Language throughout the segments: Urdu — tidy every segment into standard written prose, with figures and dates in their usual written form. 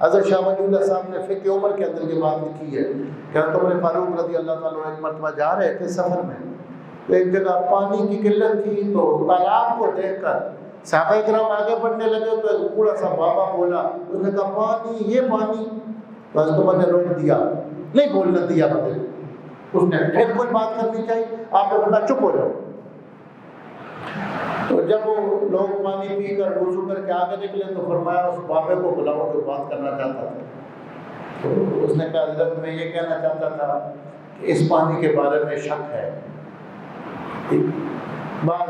حضرت شاہ ولی اللہ صاحب نے فقہ عمر کے اندر یہ بات لکھی ہے کہ حضرت عمر فاروق رضی اللہ تعالیٰ عنہ ایک مرتبہ جا رہے تھے سفر میں، تو ایک جگہ پانی کی قلت تھی، تو تالاب کو دیکھ کر صحابہ کرام آگے بڑھنے لگے تو ایک بوڑھا سا بابا بولا، اس نے کہا پانی، یہ پانی، تو حضرت عمر نے روک دیا، نہیں بولنا دیا بندے کو، اس نے پھر کوئی بات کرنی چاہیے، آپ نے فرمایا چپ ہو جاؤ۔ تو جب وہ لوگ پانی پی کر وضو کر کے آگے نکلے تو فرمایا اس بابے کو بلاؤ جو بات کرنا چاہتا تھا۔ تو اس نے کہا حضرت میں یہ کہنا چاہتا تھا کہ اس پانی کے بارے میں شک ہے، بعض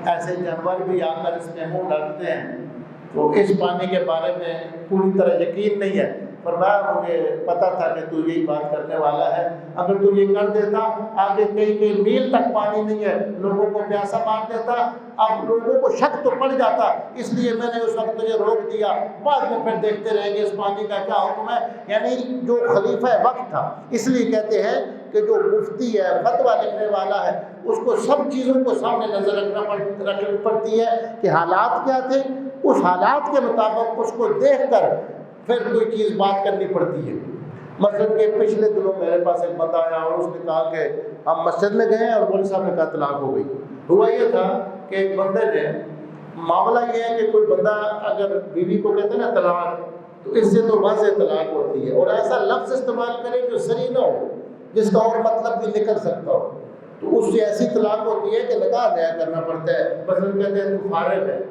ایسے جانور بھی آ کر اس میں منہ ڈالتے ہیں تو اس پانی کے بارے میں پوری طرح یقین نہیں ہے، فرمایا مجھے پتا تھا کہ تو یہی بات کرنے والا ہے، اگر تو یہ کر دیتا آگے کئی میل تک پانی نہیں ہے، لوگوں کو پیاسا مار دیتا، اب لوگوں کو شک تو پڑ جاتا، اس لیے میں نے اس وقت تجھے روک دیا، بعد میں پھر دیکھتے رہیں گے اس پانی کا کیا حکم ہے۔ یعنی جو خلیفہ وقت تھا، اس لیے کہتے ہیں کہ جو مفتی ہے، فتویٰ لکھنے والا ہے، اس کو سب چیزوں کو سامنے نظر رکھنی پڑتی ہے کہ حالات کیا تھے، اس حالات کے مطابق اس کو دیکھ کر پھر کوئی چیز بات کرنی پڑتی ہے۔ مثلا کہ پچھلے دنوں میرے پاس ایک بندہ آیا اور اس نے کہا کہ ہم مسجد میں گئے اور مولوی صاحب نے کہا طلاق ہو گئی۔ ہوا یہ تھا کہ ایک بندے نے، معاملہ یہ ہے کہ کوئی بندہ اگر بیوی کو کہتے ہیں نا طلاق، تو اس سے تو واضح طلاق ہوتی ہے، اور ایسا لفظ استعمال کرے جو صریح نہ ہو، جس کا اور مطلب بھی نکل سکتا ہو، تو اس سے ایسی طلاق ہوتی ہے کہ نکاح نیا کرنا پڑتا ہے۔ مثلا کہتے ہیں تو فارغ ہے،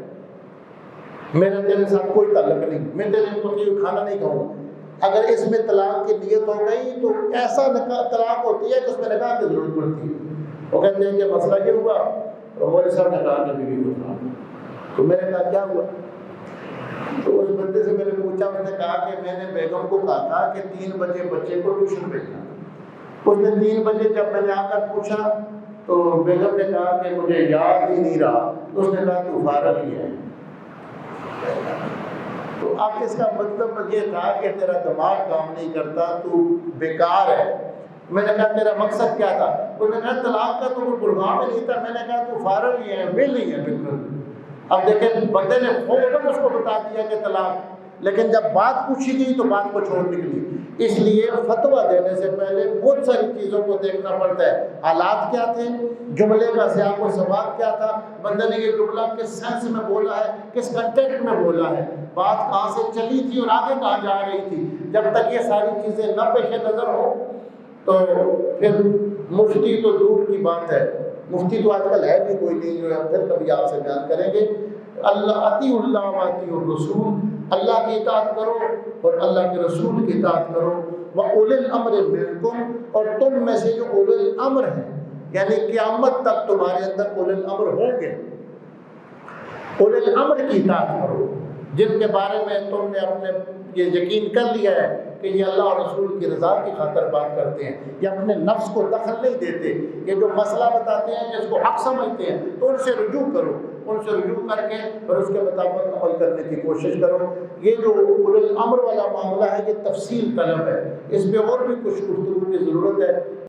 میرا تیرے ساتھ کوئی تعلق نہیں، میں تیرے کو کھانا نہیں کھاؤں گا، اگر اس میں طلاق کی نیت ہو گئی تو ایسا طلاق ہوتی ہے کہ اس میں نکاح کی ضرورت پڑتی ہے۔ وہ کہتے ہیں کہ مسئلہ یہ ہوا، تو مولوی صاحب نے کہا کہ بیوی کو طلاق، تو میں نے کہا کیا ہوا؟ تو اس بندے سے میں نے پوچھا، اس نے کہا کہ میں نے بیگم کو کہا تھا کہ 3 بجے بچے کو ٹیوشن بھیجنا، اس نے 3 بجے جب میں نے آ کر پوچھا تو بیگم نے کہا کہ مجھے یاد ہی نہیں رہا، تو اس نے کہا تو فارغ ہی ہے۔ تو اب اس کا مطلب یہ تھا کہ تیرا دماغ کام نہیں کرتا، تو بیکار ہے۔ میں نے کہا تیرا مقصد کیا تھا؟ انہوں نے کہا طلاق کا تو کوئی پروگرام ہی نہیں تھا۔ میں نے کہا تو فارغ ہی ہے، ویل ہی ہے بالکل۔ اب دیکھیں بندے نے فوراً اس کو بتا دیا کہ طلاق، لیکن جب بات پوچھی گئی تو بات کو چھوڑ نکلی۔ اس لیے فتویٰ دینے سے پہلے بہت ساری چیزوں کو دیکھنا پڑتا ہے، حالات کیا تھے، جملے کا سیاق و سباق کیا تھا، بندے نے یہ جملہ کس سینس میں بولا ہے، کس کنٹیکسٹ میں بولا ہے، بات کہاں سے چلی تھی اور آگے کہاں جا رہی تھی۔ جب تک یہ ساری چیزیں نہ پیش نظر ہو تو پھر مفتی تو دور کی بات ہے، مفتی تو آج کل ہے بھی کوئی نہیں، جو ہے پھر کبھی آپ سے بیان کریں گے۔ اللہ اطیعوا اللہ و اطیعوا الرسول، اللہ کی اطاعت کرو اور اللہ کے رسول کی اطاعت کرو، وَأُولِي الْأَمْرِ مِنْكُمْ، اور تم میں سے جو اولي الامر ہیں، یعنی قیامت تک تمہارے اندر اولي الامر ہوں گے، اولي الامر کی اطاعت کرو، جن کے بارے میں تم نے اپنے یہ یقین کر لیا ہے کہ یہ اللہ اور رسول کی رضا کی خاطر بات کرتے ہیں، یہ اپنے نفس کو دخل نہیں دیتے، یہ جو مسئلہ بتاتے ہیں جس کو حق سمجھتے ہیں تو ان سے رجوع کرو، ان سے رجوع کر کے اور اس کے مطابق عمل کرنے کی کوشش کرو۔ یہ جو اولي الامر والا معاملہ ہے یہ تفصیل طلب ہے، اس پہ اور بھی کچھ گفتگو کی ضرورت ہے۔